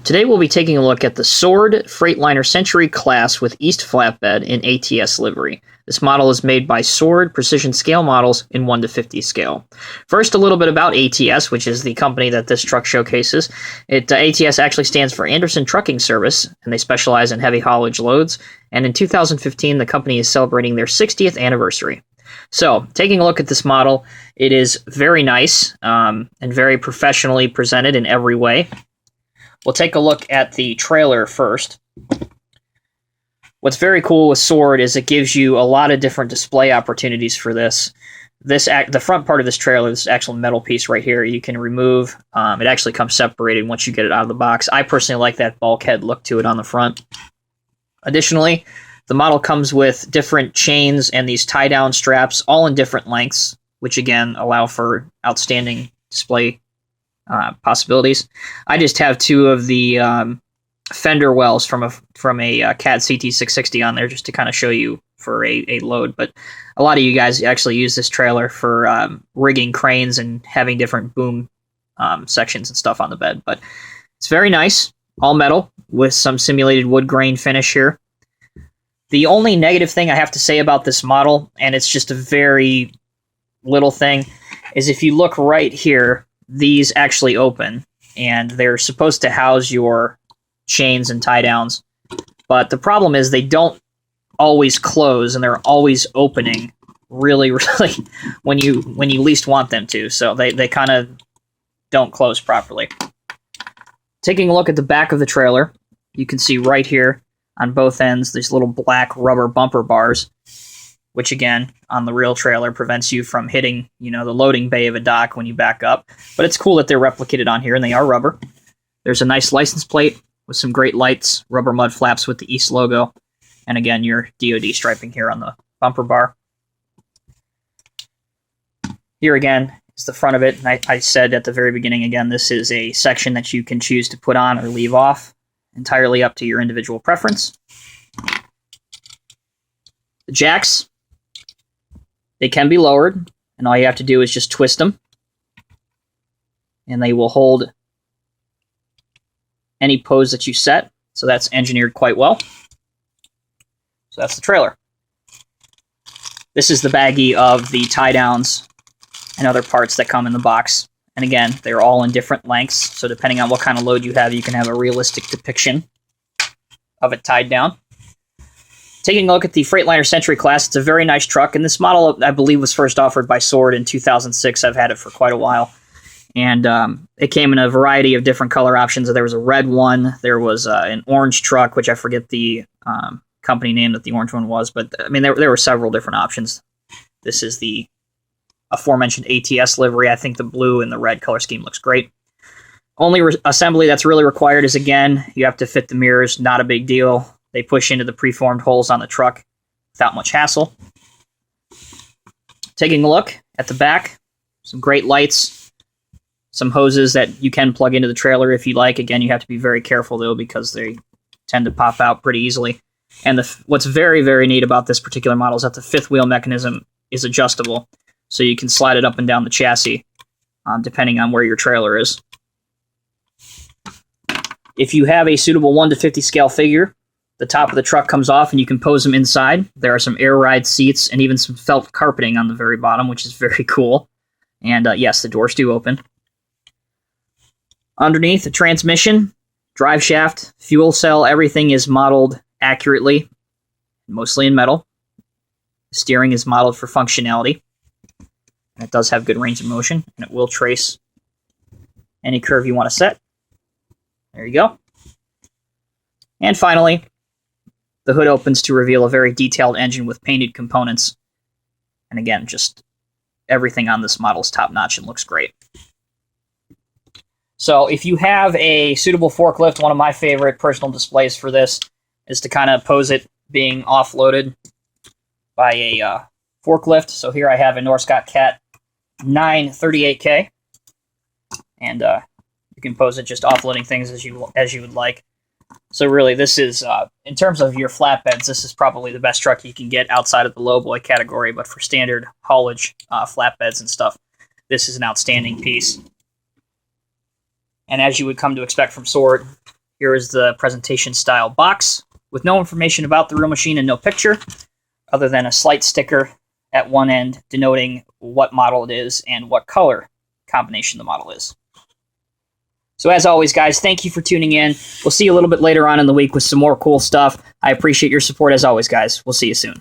Today we'll be taking a look at the Sword Freightliner Century class with East Flatbed in ATS livery. This model is made by Sword Precision Scale Models in 1:50 scale. First, a little bit about ATS, which is the company that this truck showcases. ATS actually stands for Anderson Trucking Service, and they specialize in heavy haulage loads. And in 2015, the company is celebrating their 60th anniversary. So, taking a look at this model, it is very nice and very professionally presented in every way. We'll take a look at the trailer first. What's very cool with Sword is it gives you a lot of different display opportunities for this. The front part of this trailer, this actual metal piece right here, you can remove. It actually comes separated once you get it out of the box. I personally like that bulkhead look to it on the front. Additionally, the model comes with different chains and these tie-down straps, all in different lengths, which again allow for outstanding display possibilities. I just have two of the fender wells from a CAT CT660 on there just to kind of show you for a load. But a lot of you guys actually use this trailer for rigging cranes and having different boom sections and stuff on the bed. But it's very nice, all metal with some simulated wood grain finish here. The only negative thing I have to say about this model, and it's just a very little thing, is if you look right here, these actually open, and they're supposed to house your chains and tie downs. But the problem is they don't always close, and they're always opening really when you least want them to. So they kind of don't close properly. Taking a look at the back of the trailer, you can see right here on both ends these little black rubber bumper bars, which again, on the real trailer, prevents you from hitting, the loading bay of a dock when you back up. But it's cool that they're replicated on here, and they are rubber. There's a nice license plate with some great lights, rubber mud flaps with the East logo, and again, your DoD striping here on the bumper bar. Here again is the front of it. And I said at the very beginning, again, this is a section that you can choose to put on or leave off, entirely up to your individual preference. The jacks, they can be lowered, and all you have to do is just twist them, and they will hold any pose that you set. So that's engineered quite well. So that's the trailer. This is the baggie of the tie downs and other parts that come in the box. And again, they're all in different lengths, so depending on what kind of load you can have a realistic depiction of it tied down. Taking a look at the Freightliner Century class, it's a very nice truck, and this model, I believe, was first offered by Sword in 2006. I've had it for quite a while, and it came in a variety of different color options. There was a red one, there was an orange truck, which I forget the company name that the orange one was, but I mean, there were several different options. This is the aforementioned ATS livery. I think the blue and the red color scheme looks great. Only assembly that's really required is, again, you have to fit the mirrors. Not a big deal. They push into the preformed holes on the truck without much hassle. Taking a look at the back, some great lights, some hoses that you can plug into the trailer if you like. Again, you have to be very careful, though, because they tend to pop out pretty easily. And what's very, very neat about this particular model is that the fifth wheel mechanism is adjustable, so you can slide it up and down the chassis depending on where your trailer is. If you have a suitable 1:50 scale figure, the top of the truck comes off and you can pose them inside. There are some air ride seats and even some felt carpeting on the very bottom, which is very cool. And yes, the doors do open. Underneath, the transmission, drive shaft, fuel cell, everything is modeled accurately, mostly in metal. The steering is modeled for functionality. And it does have good range of motion, and it will trace any curve you want to set. There you go. And finally, the hood opens to reveal a very detailed engine with painted components. And again, just everything on this model is top-notch and looks great. So if you have a suitable forklift, one of my favorite personal displays for this is to kind of pose it being offloaded by a forklift. So here I have a Norscot Cat 938K, and you can pose it just offloading things as you would like. So really, this is, in terms of your flatbeds, this is probably the best truck you can get outside of the lowboy category, but for standard haulage flatbeds and stuff, this is an outstanding piece. And as you would come to expect from Sword, Here is the presentation style box with no information about the real machine and no picture, other than a slight sticker at one end denoting what model it is and what color combination the model is. So as always, guys, thank you for tuning in. We'll see you a little bit later on in the week with some more cool stuff. I appreciate your support as always, guys. We'll see you soon.